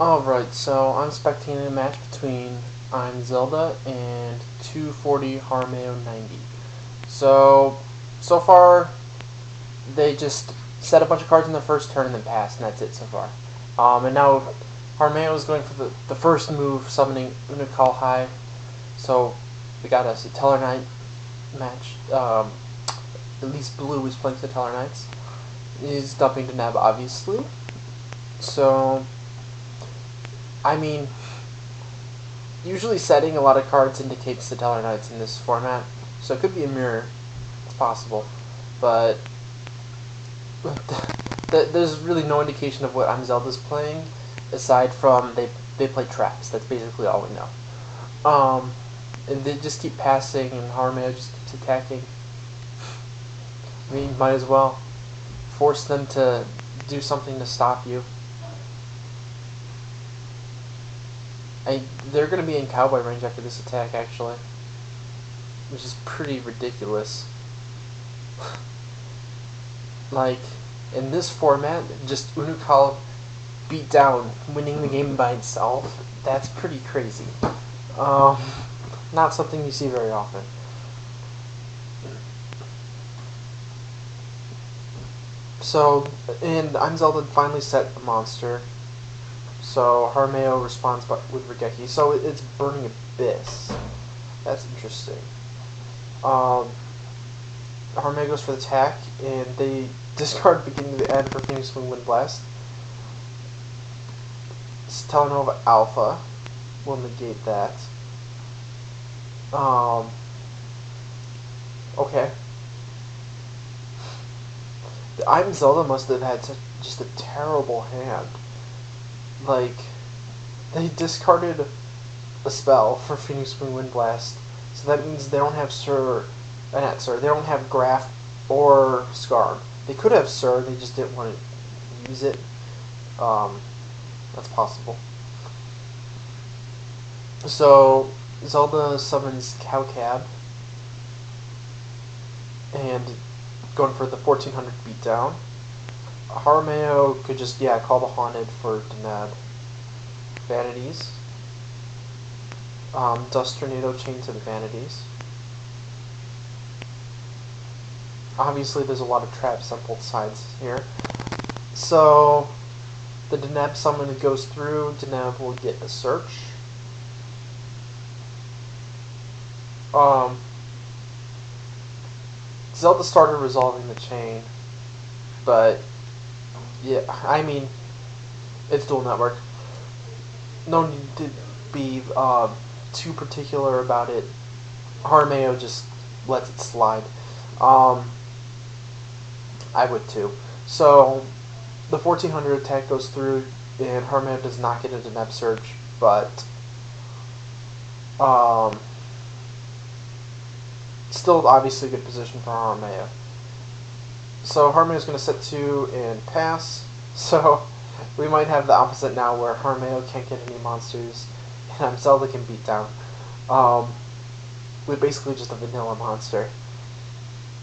Alright, so I'm spectating a match between imZelda and 240 Harmeo 90. So far, they just set a bunch of cards in the first turn and then passed, and that's it so far. And now Harmeo is going for the first move, summoning Unikal High. So we got a Satellarknight match. At least Blue is playing Satellarknights. He's dumping to Neb, obviously. So, I mean, usually setting a lot of cards indicates Satellarknights in this format, so it could be a mirror. It's possible, but there's really no indication of what imZelda's playing, aside from they play traps. That's basically all we know. And they just keep passing, and Harmeo just keeps attacking. I mean, might as well force them to do something to stop you. They're going to be in cowboy range after this attack, actually, which is pretty ridiculous. Like, in this format, just Unikal beat down, winning the game by itself. That's pretty crazy. Not something you see very often. So, and imZelda finally set a monster. So Harmeo responds with Regeki. So it's Burning Abyss. That's interesting. Harmeo goes for the attack, and they discard beginning to end for Phoenix Wing Wind Blast. Telenova Alpha will negate that. Okay. The imZelda must have had just a terrible hand. Like, they discarded a spell for Phoenix Wing Wind Blast, so that means they don't have they don't have Graph or Scarm. They could have Sir, they just didn't want to use it. That's possible. So, Zelda summons Cowcab, and going for the 1400 beatdown. Harmeo could just, call the Haunted for Deneb. Vanities. Dust Tornado chain to the Vanities. Obviously, there's a lot of traps on both sides here. So, the Deneb summon goes through. Deneb will get a search. Zelda started resolving the chain, but yeah, I mean, it's dual network. No need to be too particular about it. Harmeo just lets it slide. I would too. So the 1400 attack goes through, and Harmeo does not get into Neb Surge, but still obviously good position for Harmeo. So Harmeo is going to set 2 and pass. So we might have the opposite now, where Harmeo can't get any monsters, and imZelda can beat down. With basically just a vanilla monster.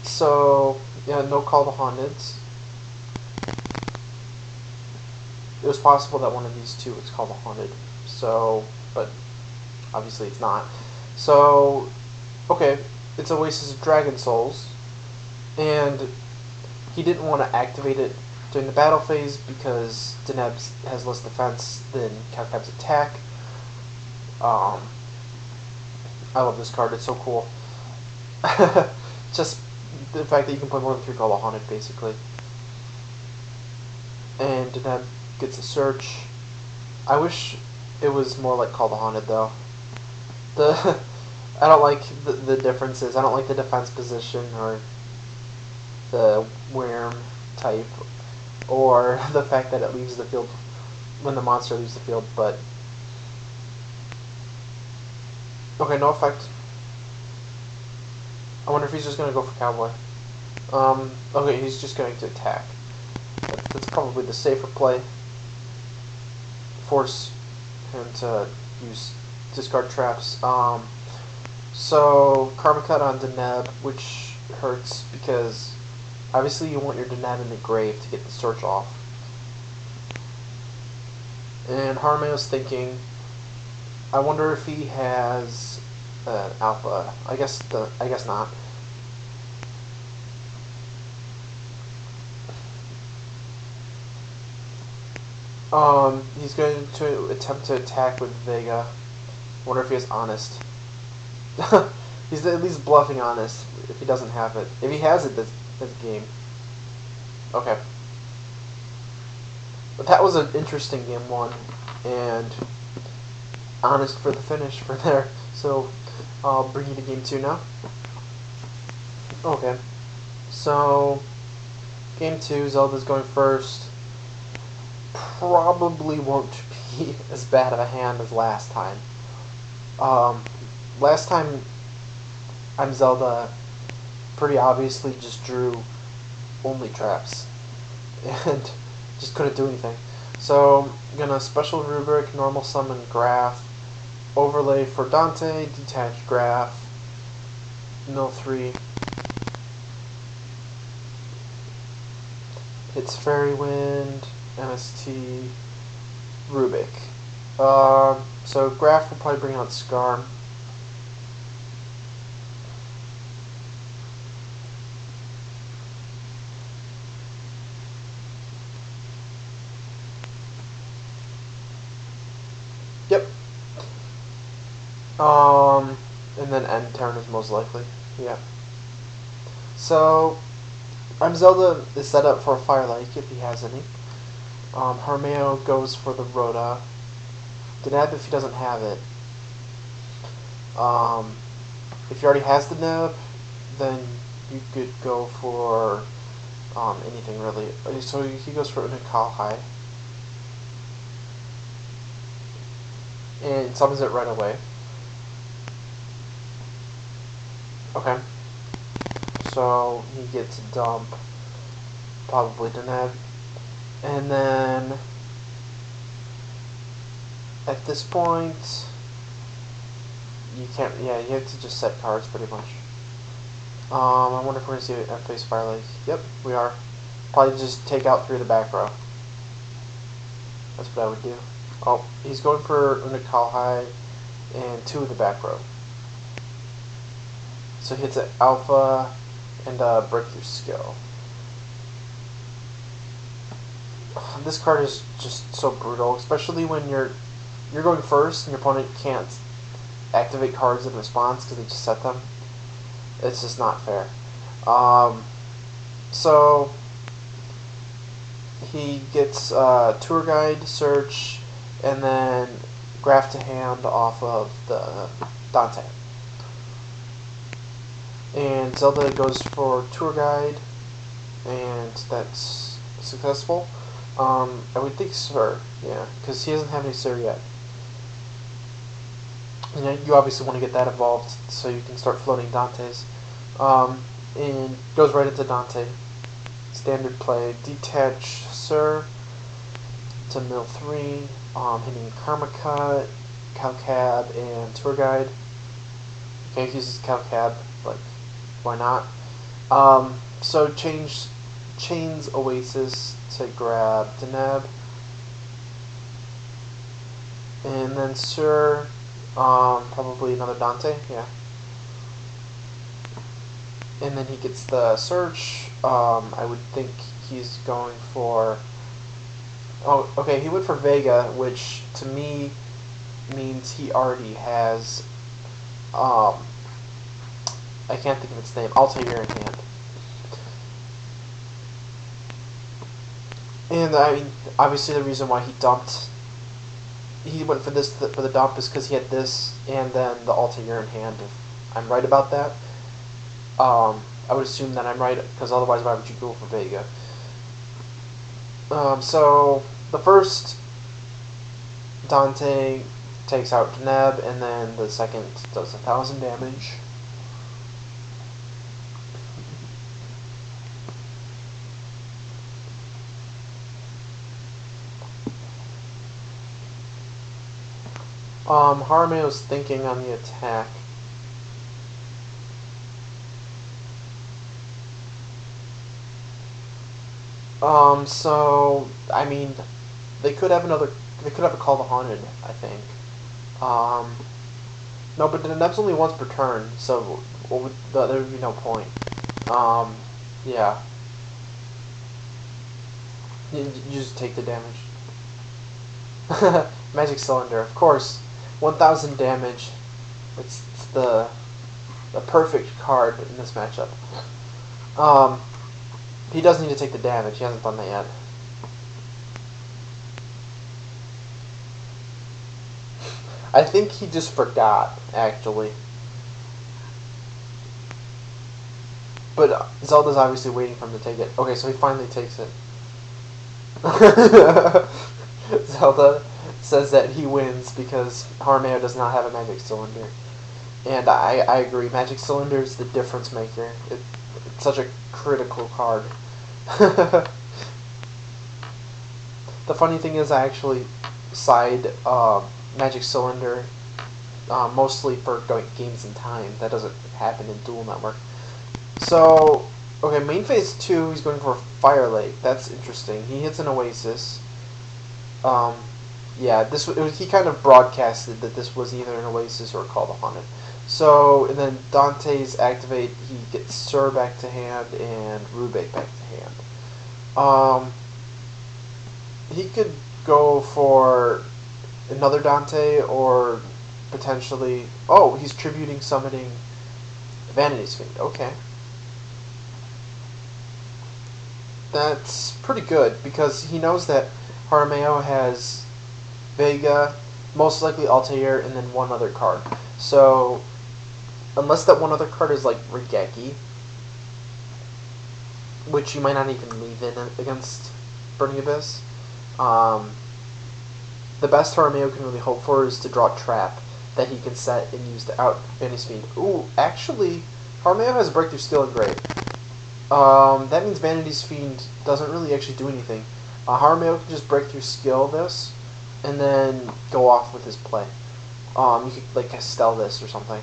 So, yeah, no Call to Haunteds. It was possible that one of these two was Call to Haunted. So, but obviously it's not. So, okay, it's Oasis of Dragon Souls, and he didn't want to activate it during the battle phase because Deneb has less defense than Cowcab's attack. I love this card, it's so cool. Just the fact that you can play more than 3 Call to Haunted, basically. And Deneb gets a search. I wish it was more like Call to Haunted, though. I don't like the differences. I don't like the defense position, or the worm type, or the fact that it leaves the field when the monster leaves the field, but okay, no effect. I wonder if he's just gonna go for Cowboy. Okay, he's just going to attack. That's probably the safer play. Force him to use discard traps. So Karma Cut on Deneb, which hurts because obviously you want your Deneb in the grave to get the search off. And Harameo's thinking, I wonder if he has alpha. I guess not. He's going to attempt to attack with Vega. Wonder if he is honest. He's at least bluffing honest if he doesn't have it. If he has it, that's game. Okay. But that was an interesting game one, and honest for the finish for there. So I'll bring you to game two now. Okay. So game two, Zelda's going first. Probably won't be as bad of a hand as last time. Last time, imZelda pretty obviously just drew only traps and just couldn't do anything. So I'm gonna special rubric, normal summon graph, overlay for Dante, detach graph, mill 3. Hits Fairy Wind, MST, Rubik. So graph will probably bring out Scarm. Yep. And then end turn is most likely. Yeah. So imZelda is set up for a Fire Lake if he has any. Harmeo goes for the Rhoda. Deneb if he doesn't have it. If he already has the Neb, then you could go for anything really. So he goes for Unikal and summons it right away. Okay. So he gets a dump, probably Deneb. And then at this point, you can't. Yeah, you have to just set cards pretty much. I wonder if we're gonna see an face Fire Lake. Yep, we are. Probably just take out 3 of the back row. That's what I would do. Oh, he's going for Unikal and 2 of the back row. So he hits an Alpha and a Breakthrough Skill. This card is just so brutal, especially when you're going first and your opponent can't activate cards in response because they just set them. It's just not fair. So he gets Tour Guide, Search, and then Graph to Hand off of the Dante. And Zelda goes for Tour Guide, and that's successful. I would think Sir, yeah, because he doesn't have any Sir yet. And you obviously want to get that involved so you can start floating Dantes. And goes right into Dante. Standard play, detach Sir to mill 3, hitting Karma Cut, Calcab, and Tour Guide. Okay, he uses Calcab, like, why not? So chains Oasis to grab Deneb. And then Sir, probably another Dante, yeah. And then he gets the Search. I would think he's going for... Oh, okay, he went for Vega, which to me means he already has... I can't think of its name. Altair in hand. And I mean, obviously the reason why he went for this for the dump is because he had this and then the Altair in hand. If I'm right about that, I would assume that I'm right because otherwise why would you go for Vega? So the first Dante takes out Deneb, and then the second does 1,000 damage. Harameo's thinking on the attack. So, I mean, they could have another they could have a Call the Haunted, I think. No, but the Neb's only once per turn, so there would be no point. Yeah. You just take the damage. Magic Cylinder, of course. 1,000 damage. It's the perfect card in this matchup. He does need to take the damage. He hasn't done that yet. I think he just forgot, actually. But Zelda's obviously waiting for him to take it. Okay, so he finally takes it. Zelda says that he wins because Harmeo does not have a Magic Cylinder. And I agree. Magic Cylinder is the difference maker. It's such a critical card. The funny thing is I actually side Magic Cylinder mostly for games in time. That doesn't happen in Dual Network. So, okay, main phase 2, he's going for Fire Lake. That's interesting. He hits an Oasis. Yeah, he kind of broadcasted that this was either an Oasis or a Call to Haunted. So, and then Dante's activate, he gets Sur back to hand and Rubik back to hand. He could go for another Dante or potentially... Oh, he's tributing summoning Vanity's Fiend. Okay. That's pretty good because he knows that Harmeo has Vega, most likely Altair, and then one other card. So, unless that one other card is like Rigeki, which you might not even leave in against Burning Abyss, the best Harmeo can really hope for is to draw a trap that he can set and use to out Vanity's Fiend. Ooh, actually, Harmeo has Breakthrough Skill and Great. That means Vanity's Fiend doesn't really actually do anything. Harmeo can just Breakthrough Skill this, and then go off with his play. You could, like, Castell this or something.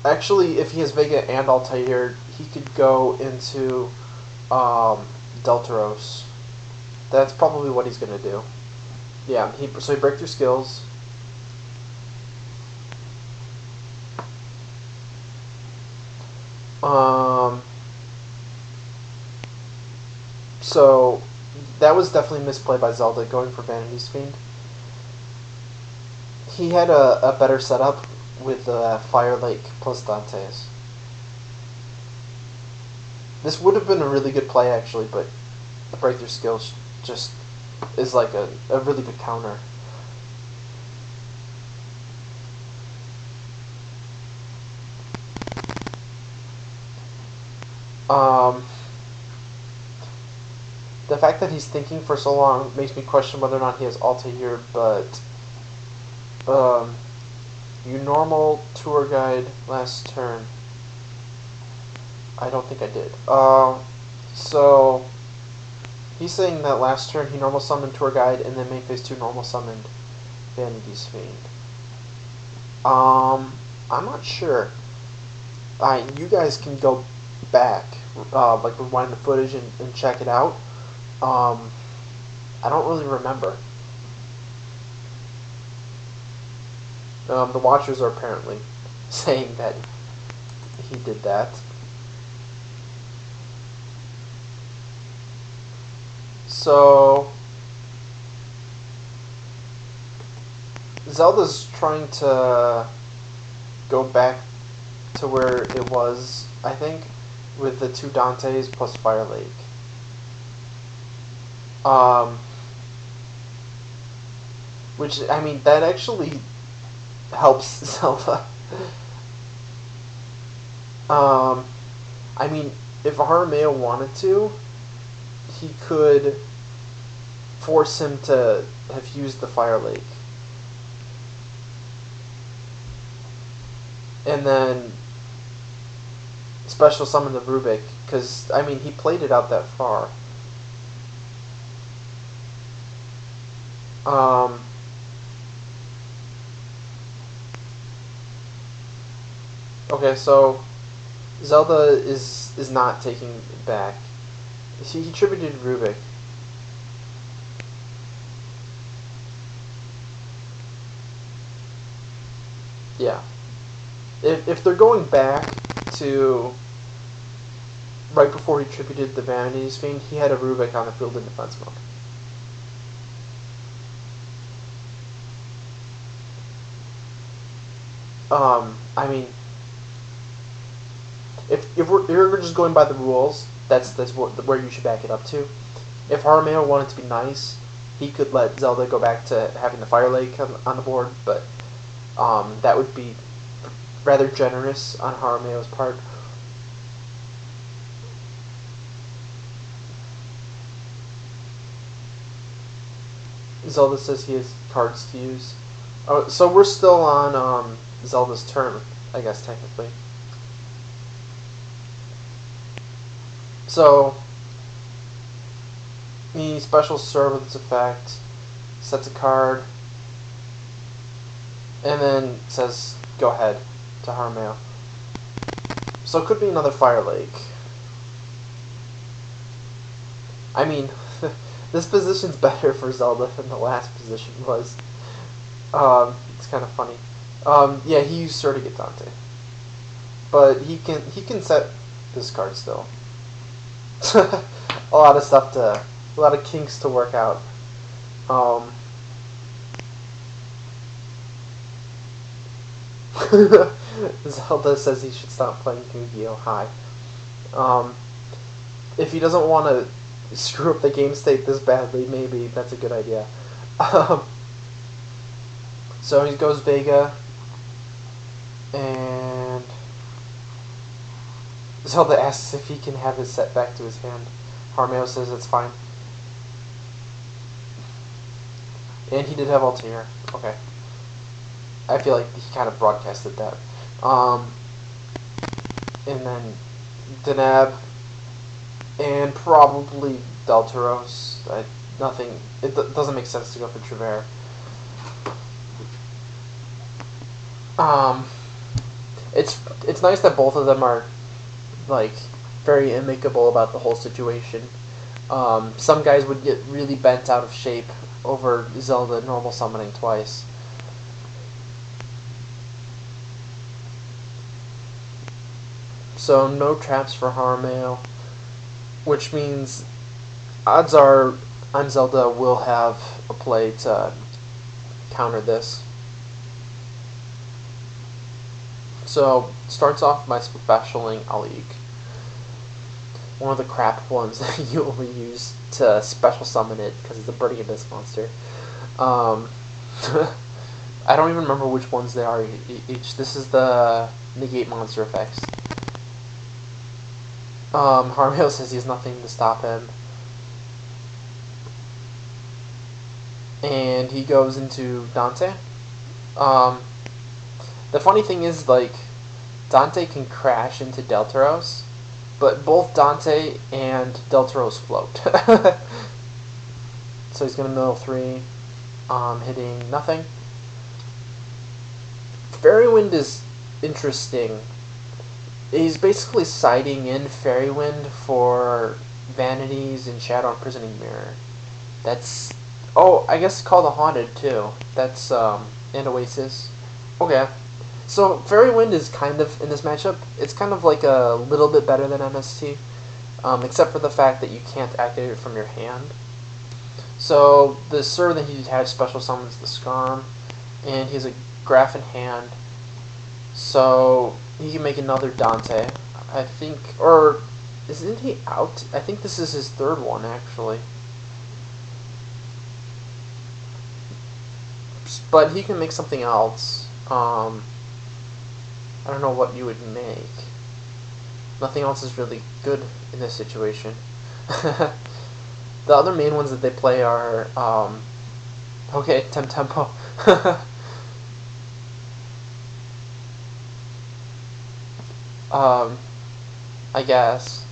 Actually, if he has Vega and Altair, he could go into Deltaros. That's probably what he's going to do. Yeah, so he Breakthrough Skills. So that was definitely misplayed by Zelda, going for Vanity's Fiend. He had a better setup with Fire Lake plus Dante's. This would have been a really good play, actually, but the Breakthrough Skills just is like a really good counter. The fact that he's thinking for so long makes me question whether or not he has Altair, but you normal tour guide last turn. I don't think I did. So he's saying that last turn he normal summoned tour guide and then main phase 2 normal summoned Vanity's Fiend. I'm not sure. You guys can go back, like rewind the footage and check it out. I don't really remember. The watchers are apparently saying that he did that. So Zelda's trying to go back to where it was, I think, with the 2 Dantes plus Fire Lake. Which, I mean, that actually helps Zelda. I mean, if Harmeo wanted to, he could force him to have used the Fire Lake. And then special summon the Rubik, because, I mean, he played it out that far. Okay, so Zelda is not taking it back. He tributed Rubik. Yeah. If they're going back to right before he tributed the Vanity's Fiend, he had a Rubik on the field in defense mode. I mean, if we're just going by the rules, that's where you should back it up to. If Harameo wanted to be nice, he could let Zelda go back to having the Fire Lake on the board, but that would be rather generous on Harameo's part. Zelda says he has cards to use. Oh, so we're still on Zelda's turn, I guess, technically. So, he special serve with its effect, sets a card, and then says, go ahead, to Harameo. So it could be another Fire Lake. I mean, this position's better for Zelda than the last position was. It's kind of funny. Yeah, he used Sir to get Dante, but he can set this card still. A lot of stuff a lot of kinks to work out. Zelda says he should stop playing Yu-Gi-Oh! High. If he doesn't want to screw up the game state this badly, maybe that's a good idea. So he goes Vega, and Zelda asks if he can have his set back to his hand. Harameo says it's fine. And he did have Altair. Okay. I feel like he kind of broadcasted that. And then Denab, and probably Deltaros. Nothing. It doesn't make sense to go for Trevere. It's nice that both of them are like very amicable about the whole situation. Some guys would get really bent out of shape over Zelda normal summoning twice. So no traps for Harameo, which means odds are imZelda will have a play to counter this. So starts off by specialing Alik, one of the crap ones that you only use to special summon it because it's a Burning Abyss monster. I don't even remember which ones they are each. This is the negate monster effects. Harameo says he has nothing to stop him. And he goes into Dante. The funny thing is, like, Dante can crash into Deltaros, but both Dante and Deltaros float. So he's going to mill 3, hitting nothing. Fairy Wind is interesting. He's basically siding in Fairy Wind for Vanities and Shadow Imprisoning Mirror. That's... Oh, I guess it's called a Haunted, too. That's, and Oasis. Okay. So, Fairy Wind is kind of, in this matchup, it's kind of like a little bit better than MST, except for the fact that you can't activate it from your hand. So, the Sir that he detached special summons the Skarm, and he has a Graph in hand, so he can make another Dante, I think, or isn't he out? I think this is his third one, actually. But he can make something else. I don't know what you would make. Nothing else is really good in this situation. The other main ones that they play are, okay, Tempo. I guess.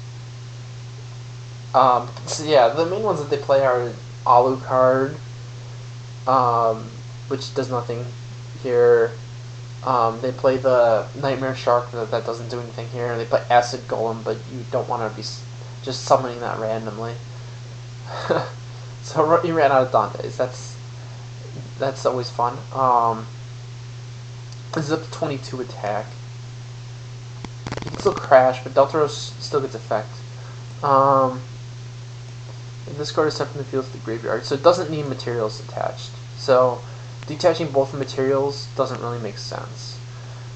So yeah, the main ones that they play are Alucard, which does nothing here. They play the Nightmare Shark that doesn't do anything here. They play Acid Golem, but you don't want to be just summoning that randomly. So he ran out of Dantes. That's always fun. This is up to 22 attack. He can still crash, but Deltaros still gets effect. This card is sent from the field to the graveyard, so it doesn't need materials attached. So detaching both the materials doesn't really make sense.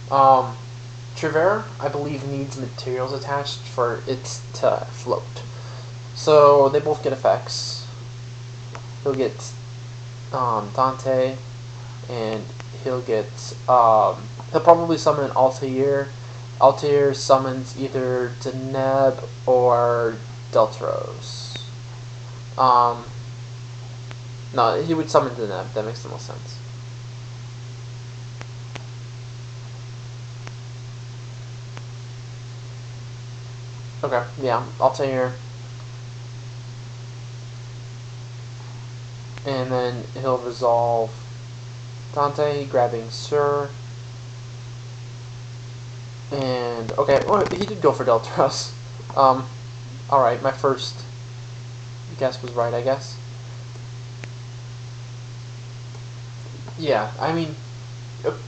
Trivera, I believe, needs materials attached for it to float. So they both get effects. He'll get Dante, and he'll get he'll probably summon Altair. Altair summons either Deneb or Deltaros. No, he would summon Deneb. That makes the most sense. Okay, yeah, Altair. And then he'll resolve Dante, grabbing Sir. And, okay, well, he did go for Deltaros. Alright, my first guess was right, I guess. Yeah, I mean,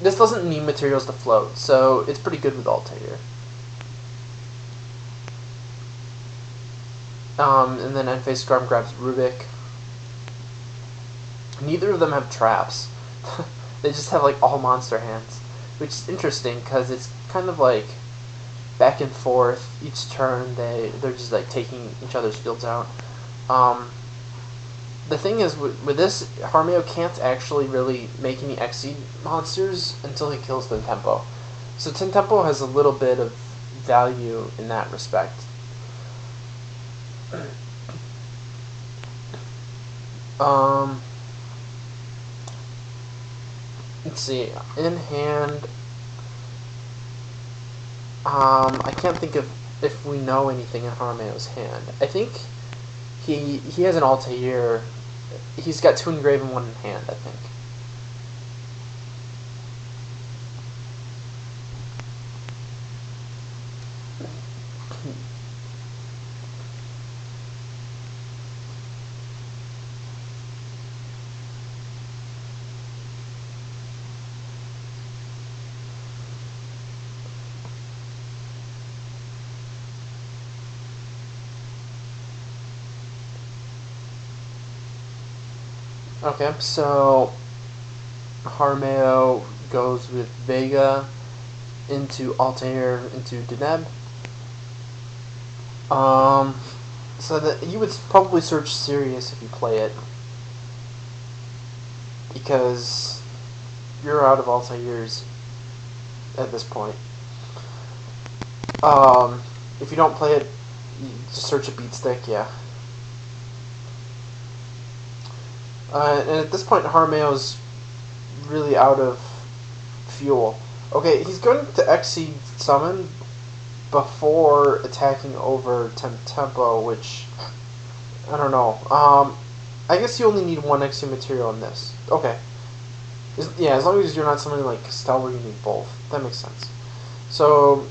this doesn't need materials to float, so it's pretty good with Altair. And then Endphase Scrum grabs Rubik. Neither of them have traps. They just have like all monster hands, which is interesting because it's kind of like back and forth each turn. They're just like taking each other's fields out. The thing is with this, Harmeo can't actually really make any Exceed monsters until he kills Tempo. So Tempo has a little bit of value in that respect. Let's see. In hand, I can't think of if we know anything in Harmeo's hand. I think he has an Altair. He's got 2 engrave and 1 in hand, I think. Okay, so Harmeo goes with Vega into Altair into Deneb. So that you would probably search Sirius if you play it, because you're out of Altairs at this point. If you don't play it, you just search a Beatstick, yeah. And at this point, Harmeo's really out of fuel. Okay, he's going to Exceed Summon before attacking over Tempo, which, I don't know. I guess you only need 1 Exceed material in this. Okay. Yeah, as long as you're not summoning like Castell where you need both. That makes sense. So,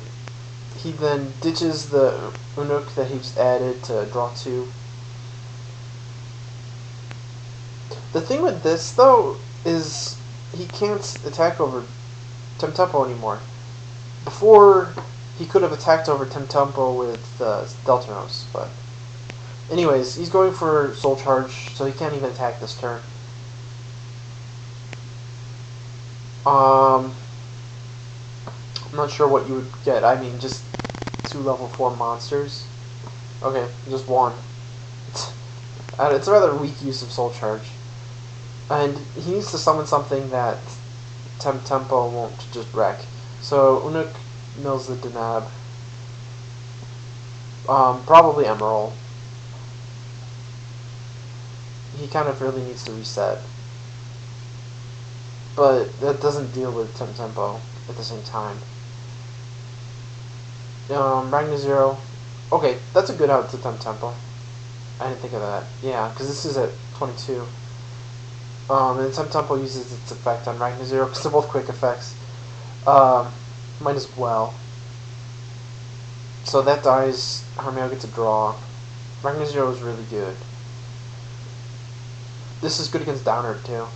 he then ditches the Unuk that he just added to draw 2. The thing with this, though, is he can't attack over Tempo anymore. Before, he could have attacked over Tempo with Deltanos, but... Anyways, he's going for Soul Charge, so he can't even attack this turn. I'm not sure what you would get. I mean, just 2 level 4 monsters. Okay, just 1. It's a rather weak use of Soul Charge. And he needs to summon something that Tempo won't just wreck. So Unuk mills the Denab. Probably Emerald. He kind of really needs to reset. But that doesn't deal with Tempo at the same time. Ragnar Zero. Okay, that's a good out to Tempo. I didn't think of that. Yeah, because this is at 22. And Tempo uses its effect on Ragnar Zero because they're both quick effects. Might as well. So that dies. Harmeo gets a draw. Ragnar Zero is really good. This is good against Downer too.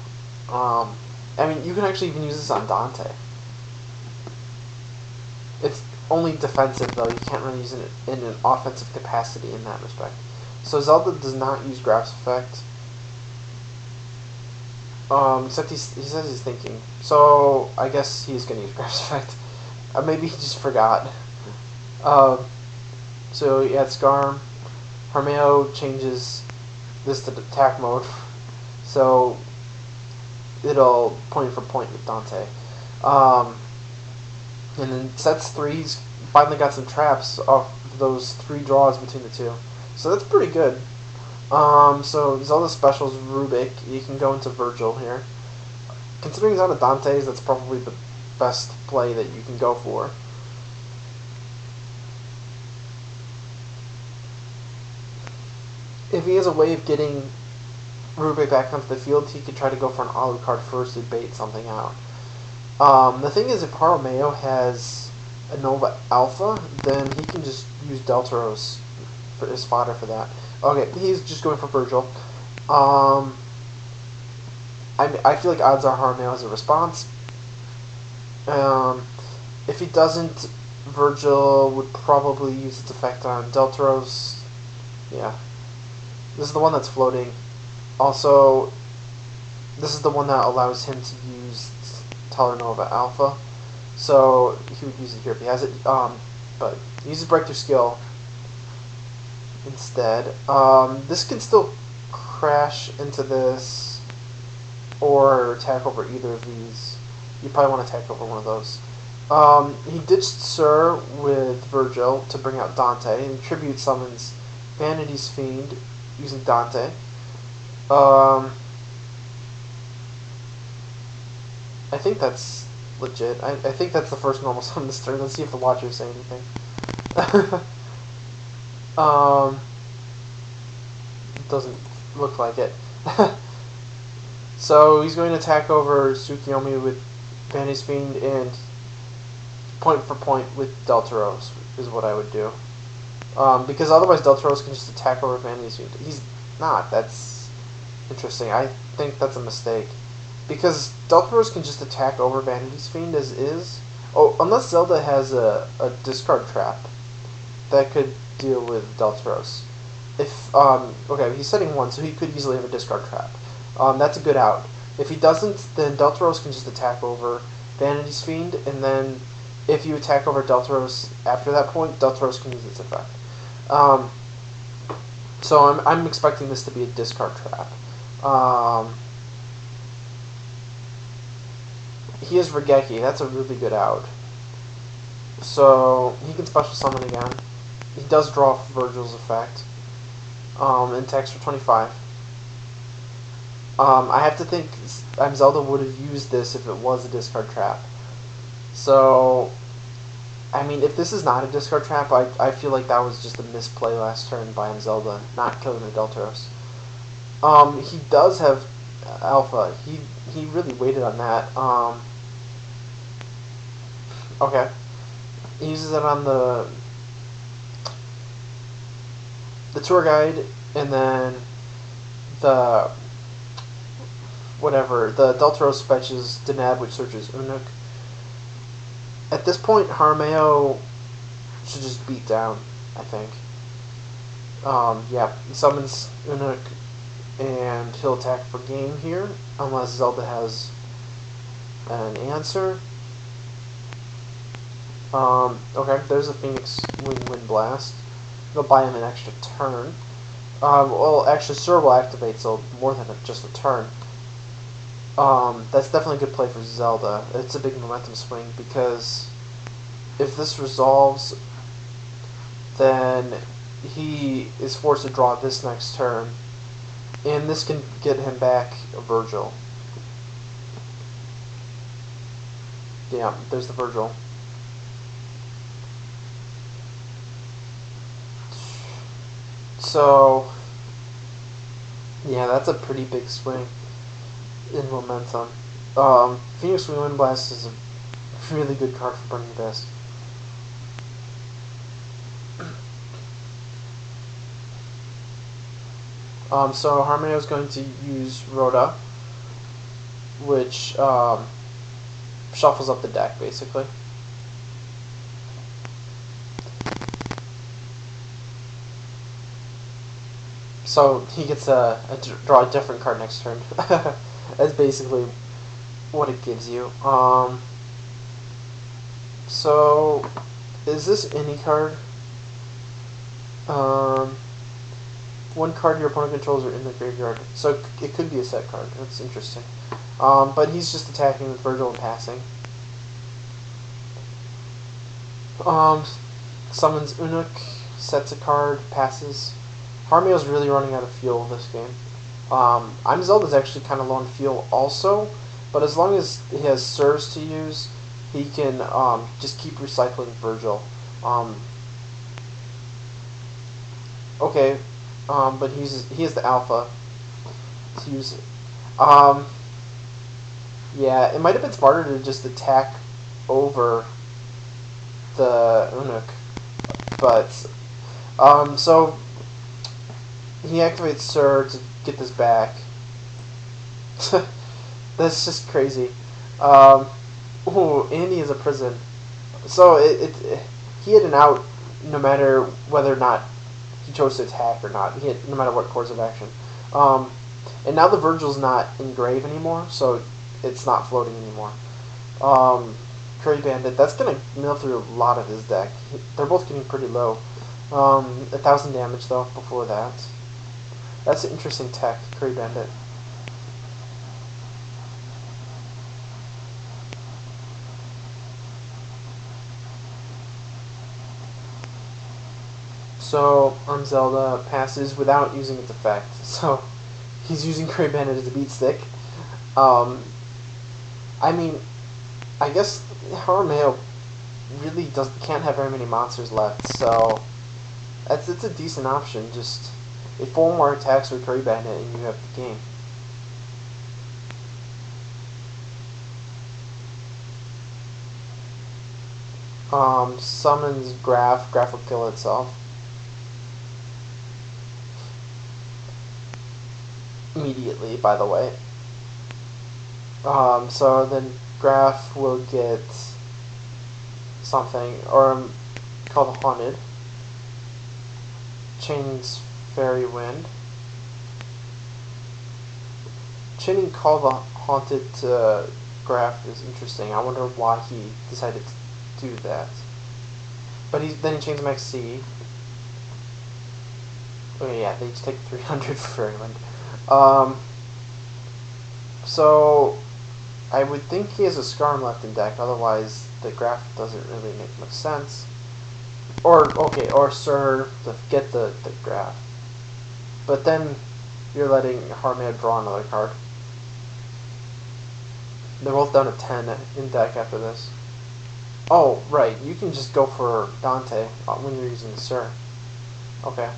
I mean, you can actually even use this on Dante. It's only defensive, though. You can't really use it in an offensive capacity in that respect. So Zelda does not use Grasp Effect. Except he says he's thinking. So I guess he's going to use Grasp Effect. Maybe he just forgot. So yeah, it's Scarm. Harmeo changes this to attack mode. So it'll point for point with Dante. And then sets 3, he's finally got some traps off those 3 draws between the two. So that's pretty good. So Zelda specials Rubik. You can go into Virgil here. Considering he's out of Dante's, that's probably the best play that you can go for. If he has a way of getting Rubik back onto the field, he could try to go for an Alucard first to bait something out. The thing is, if Harmeo has a Nova Alpha, then he can just use Deltaros for his fodder for that. Okay, he's just going for Virgil. I feel like odds are Harmeo has a response. If he doesn't, Virgil would probably use its effect on Deltaros. Yeah. This is the one that's floating. Also, this is the one that allows him to use Talernova Alpha. So he would use it here if he has it. But he uses Breakthrough Skill instead. This can still crash into this or attack over either of these. You probably want to attack over one of those. He ditched Sir with Virgil to bring out Dante, and Tribute summons Vanity's Fiend using Dante. I think that's legit. I think that's the first normal summon this turn. Let's see if the Watchers say anything. Doesn't look like it. So he's going to attack over Tsukiyomi with Vanity's Fiend and point for point with Deltaros is what I would do. Because otherwise Deltaros can just attack over Vanity's Fiend. He's not. That's interesting. I think that's a mistake. Because Deltaros can just attack over Vanity's Fiend as is. Oh, unless Zelda has a discard trap that could deal with Deltaros. If, okay, he's setting 1, so he could easily have a discard trap. That's a good out. If he doesn't, then Deltaros can just attack over Vanity's Fiend, and then if you attack over Deltaros after that point, Deltaros can use its effect. So I'm expecting this to be a discard trap. He has Regeki. That's a really good out. So he can special summon again. He does draw Virgil's effect. And attacks for 25. I have to think imZelda would have used this if it was a discard trap. So, I mean, if this is not a discard trap, I feel like that was just a misplay last turn by imZelda, not killing the Deltaros. He does have Alpha. He really waited on that. Okay. He uses it on the tour guide, and then the Deltaros fetches Denab, which searches Unuk. At this point, Harmeo should just beat down, I think. Yeah, he summons Unuk, and he'll attack for game here, unless Zelda has an answer. Okay, there's a Phoenix Wind Blast. It'll buy him an extra turn. Well, actually, Sir will activate, so more than just a turn. That's definitely a good play for Zelda. It's a big momentum swing, because if this resolves, then he is forced to draw this next turn, and this can get him back a Virgil. Yeah, there's the Virgil. So, yeah, that's a pretty big swing in momentum. Phoenix Wind Blast is a really good card for Burning Abyss. So Harmeo is going to use Rhoda, which shuffles up the deck, basically. So he gets draw a different card next turn. That's basically what it gives you. So is this any card? One card your opponent controls are in the graveyard. So it could be a set card. That's interesting. But he's just attacking with Virgil and passing. Summons Unuk, sets a card, passes. Harmeo's really running out of fuel this game. imZelda's actually kind of low on fuel also, but as long as he has serves to use, he can just keep recycling Virgil. Okay, but he has the alpha to use it. Yeah, it might have been smarter to just attack over the Unuk, but so he activates Sir to get this back. That's just crazy. Ooh, Andy is a prison. So he had an out no matter whether or not he chose to attack or not. He had, no matter what course of action. And now the Virgil's not in grave anymore, so it's not floating anymore. Curry Bandit, that's going to mill through a lot of his deck. They're both getting pretty low. 1,000 damage, though, before that. That's an interesting tech, Curry Bandit. So, imZelda passes without using its effect. So, he's using Curry Bandit as a beat stick. I mean, I guess Harmeo really can't have very many monsters left, so it's a decent option. Just 4 more attacks with Curry Bandit and you have the game. Summons Graph. Graph will kill itself. Immediately, by the way. So then Graph will get something, or called Haunted. Chain's Fairy Wind. Chaining Call the Haunted to Graph is interesting. I wonder why he decided to do that. But then he chains Max C. Okay, yeah, they just take 300 for Fairy Wind. So I would think he has a Skarm left in deck, otherwise the Graph doesn't really make much sense. Or Sir to get the Graph. But then you're letting Harmeo draw another card. They're both down to 10 in deck after this. Oh, right, you can just go for Dante when you're using the Sir. Okay.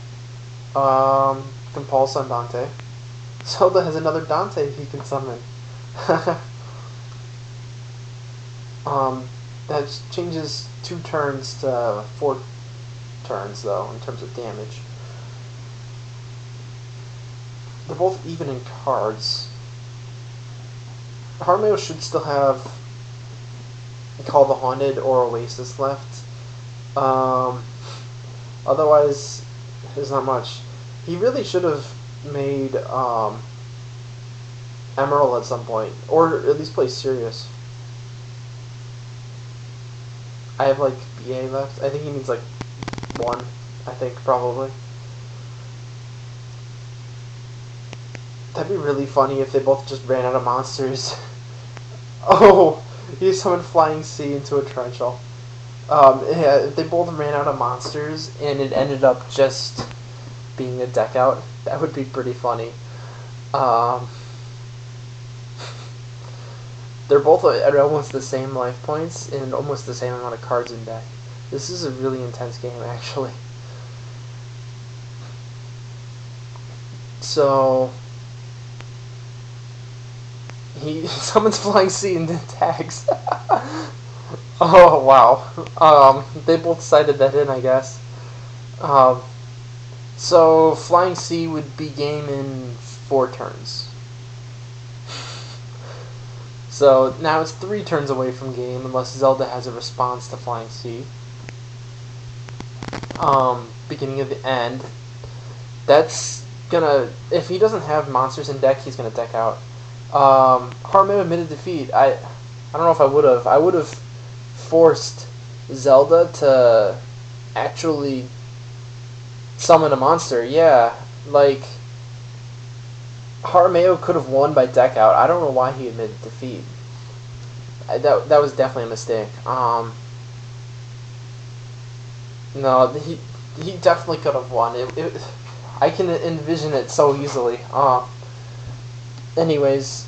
Compulse on Dante. Zelda has another Dante he can summon. That changes 2 turns to 4 turns, though, in terms of damage. They're both even in cards. Harmeo should still have Call the Haunted or Oasis left. Otherwise, there's not much. He really should have made Emerald at some point, or at least play Sirius. I have like BA left. I think he needs like 1. I think probably. That'd be really funny if they both just ran out of monsters. Oh, he summoned Flying Sea into a Torrential. Yeah, if they both ran out of monsters and it ended up just being a deck out, that would be pretty funny. They're both at almost the same life points and almost the same amount of cards in deck. This is a really intense game, actually. So he summons Flying Sea and then tags. Oh wow. They both decided that in, I guess. So Flying Sea would be game in 4 turns. So now it's 3 turns away from game unless Zelda has a response to Flying Sea. Beginning of the end. That's gonna, if he doesn't have monsters in deck, he's gonna deck out. Harmayo admitted defeat. I don't know if I would have. I would have forced Zelda to actually summon a monster. Yeah, like Harmayo could have won by deck out. I don't know why he admitted defeat. That was definitely a mistake. No, he definitely could have won. I can envision it so easily. Anyways,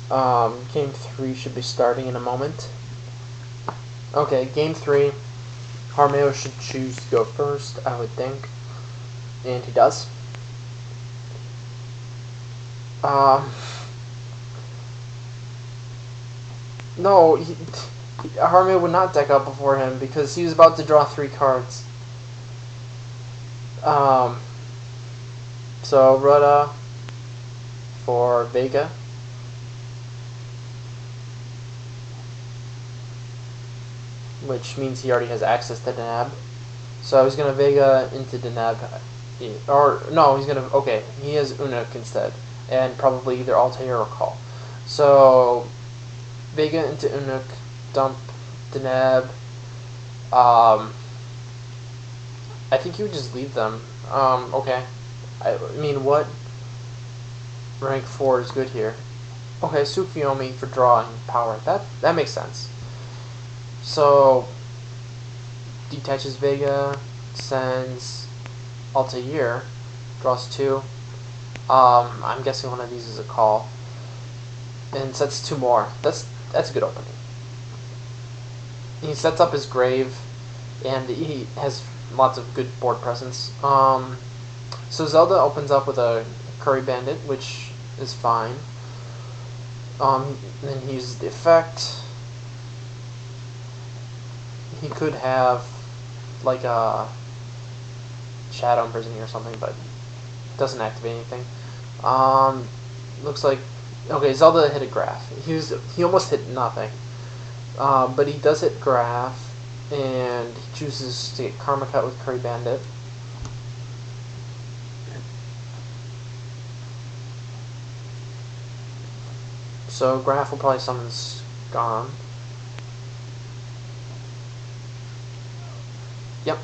game 3 should be starting in a moment. Okay, game 3. Harmayo should choose to go first, I would think. And he does. No, Harmayo would not deck out before him because he was about to draw 3 cards. So Rhoda for Vega. Which means he already has access to Denab. So I was gonna Vega into Denab. Or, no, he's gonna, okay, he has Unuk instead. And probably either Altair or Call. So, Vega into Unuk, dump Denab. I think you would just leave them. Okay. I mean, what rank 4 is good here? Okay, Tsukiyomi for drawing power. That makes sense. So, detaches Vega, sends Altair, draws 2. I'm guessing one of these is a call. And sets 2 more. That's a good opening. He sets up his grave, and he has lots of good board presence. So Zelda opens up with a Curry Bandit, which is fine. Then he uses the effect. He could have like a Shadow Imprisoning or something, but doesn't activate anything. Looks like, okay, Zelda hit a Graph. He almost hit nothing, but he does hit Graph, and he chooses to get Karma Cut with Curry Bandit. So Graph will probably summon Skarm. Yep.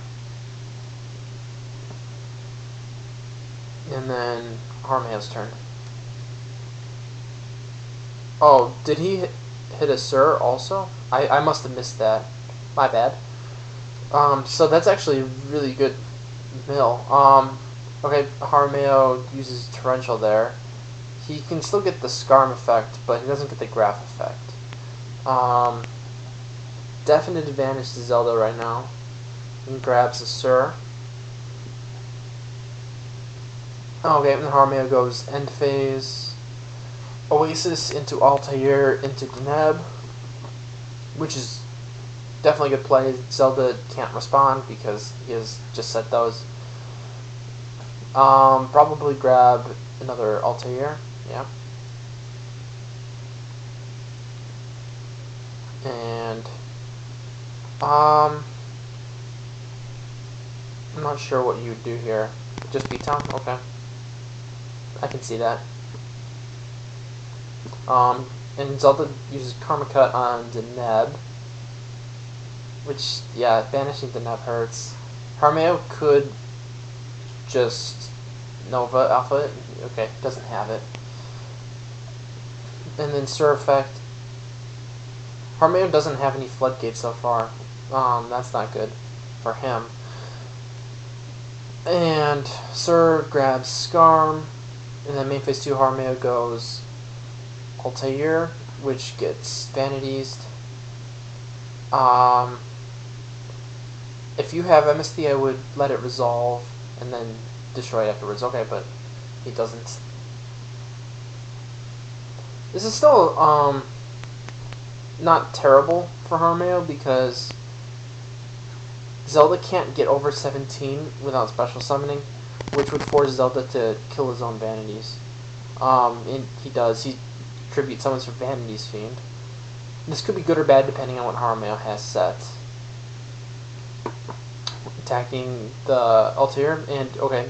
And then Harmayo's turn. Oh, did he hit a Sir also? I must have missed that. My bad. So that's actually a really good mill. Okay, Harmayo uses Torrential there. He can still get the Skarm effect, but he doesn't get the Graph effect. Definite advantage to Zelda right now. He grabs a Sir. Okay, and Harmayo goes End Phase. Oasis into Altair into Deneb, which is definitely a good play. Zelda can't respond because he has just set those. Probably grab another Altair, yeah. And I'm not sure what you would do here. Just beat town? Okay. I can see that. And Zelda uses Karma Cut on Deneb, which, yeah, banishing Deneb hurts. Harmayo could just Nova Alpha it. Okay, doesn't have it. And then Sir effect. Harmayo doesn't have any floodgates so far. That's not good for him. And Sir grabs Skarm, and then main phase 2 Harmayo goes Altair, which gets Vanities. If you have MST, I would let it resolve and then destroy it afterwards. Okay, but he doesn't. This is still not terrible for Harmayo because Zelda can't get over 17 without special summoning, which would force Zelda to kill his own Vanities. And he does. He tribute summons for Vanities Fiend. This could be good or bad depending on what Harmayo has set. Attacking the Altair, and okay.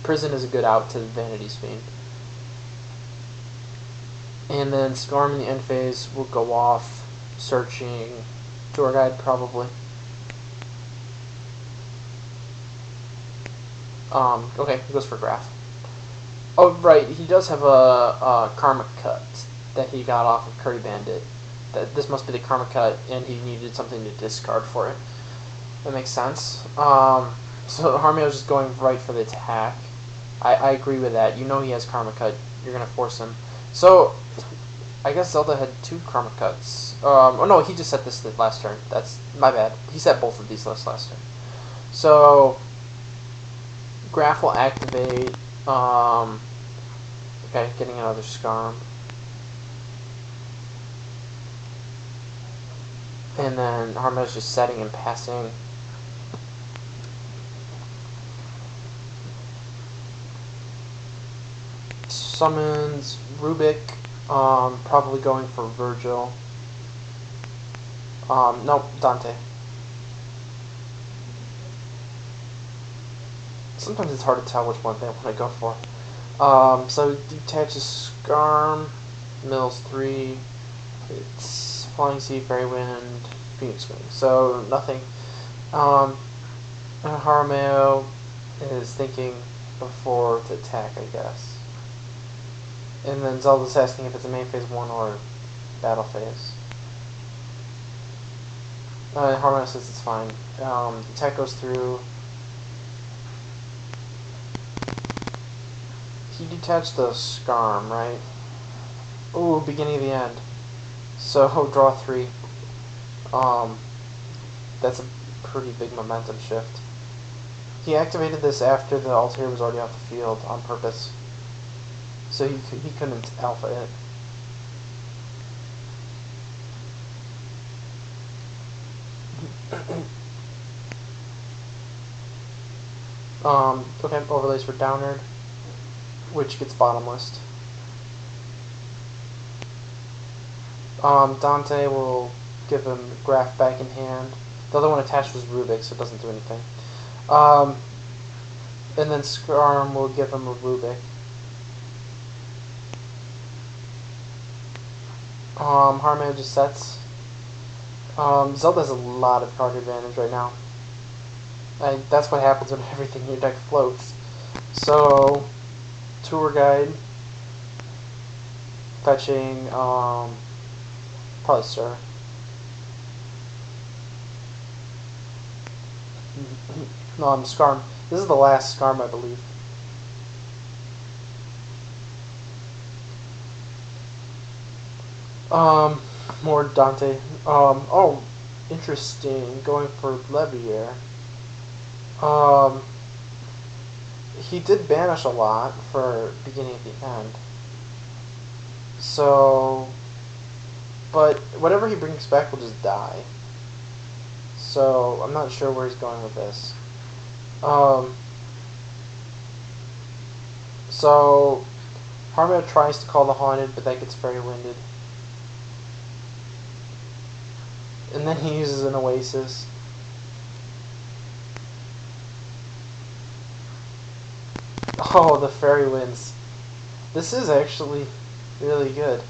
prison is a good out to Vanity's Fiend. And then Scarm in the end phase will go off searching tour guide probably. Okay, he goes for Graph. Oh, right, he does have a Karma Cut that he got off of Curry Bandit. This must be the Karma Cut, and he needed something to discard for it. That makes sense. So Harmeo's just going right for the attack. I agree with that. You know he has Karma Cut. You're going to force him. So, I guess Zelda had 2 Karma Cuts. Oh no, he just set this last turn. That's my bad. He set both of these last turn. So, Graph will activate. Okay, getting another Scarm. And then Harmeo's just setting and passing. Summons Rubik, probably going for Virgil. Nope, Dante. Sometimes it's hard to tell which one they want to go for. So detaches Scarm, mills 3, it's Flying Sea, Fairy Wind, Phoenix Wing. So nothing. Harmeo is thinking before to attack, I guess. And then Zelda's asking if it's a main phase 1 or battle phase. Harmeo says it's fine. The attack goes through. He detached the Scarm, right? Ooh, beginning of the end. So draw 3. That's a pretty big momentum shift. He activated this after the Altair was already off the field on purpose. So he couldn't alpha it. Okay, overlays for Downard, which gets bottomless. Dante will give him Graph back in hand. The other one attached was Rubik, so it doesn't do anything. And then Scarm will give him a Rubik. Harmeo just sets. Zelda has a lot of card advantage right now. That's what happens when everything in your deck floats. So, Tour Guide, fetching, probably Sir. No, Scarm. This is the last Scarm, I believe. More Dante. Oh, interesting. Going for Levier. He did banish a lot for beginning at the end. So, but whatever he brings back will just die. So, I'm not sure where he's going with this. So, Harmeo tries to call the Haunted, but that gets very winded. And then he uses an Oasis. Oh, the Fairy Winds. This is actually really good.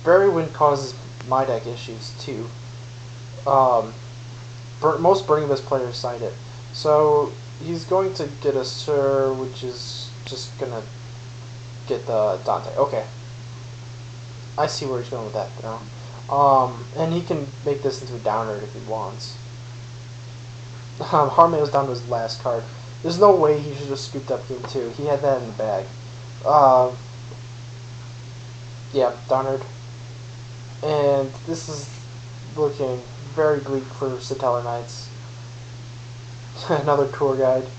Fairy Wind causes my deck issues too. Most Burning Abyss players cite it. So he's going to get a Sir, which is just gonna get the Dante. Okay. I see where he's going with that now. And he can make this into a Downard if he wants. Harmeo's down to his last card. There's no way he should have scooped up game 2. He had that in the bag. Yeah, Downard. And this is looking very bleak for Satellarknights. Another tour guide.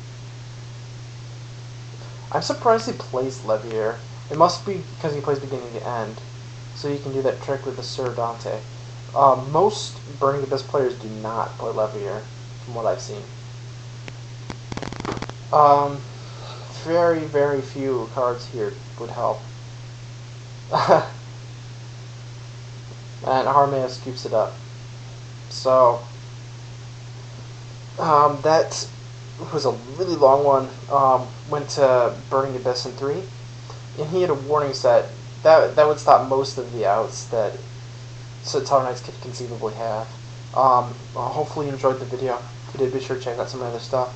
I'm surprised he plays Levier. It must be because he plays beginning to end. So you can do that trick with the Sir Dante. Most Burning Abyss players do not play Levier, from what I've seen. Very, very few cards here would help. And Harmeo scoops it up. So, that was a really long one, went to Burning Abyss in 3, and he had a warning set that would stop most of the outs that Satellarknights could conceivably have. Hopefully you enjoyed the video. If you did, be sure to check out some of the other stuff.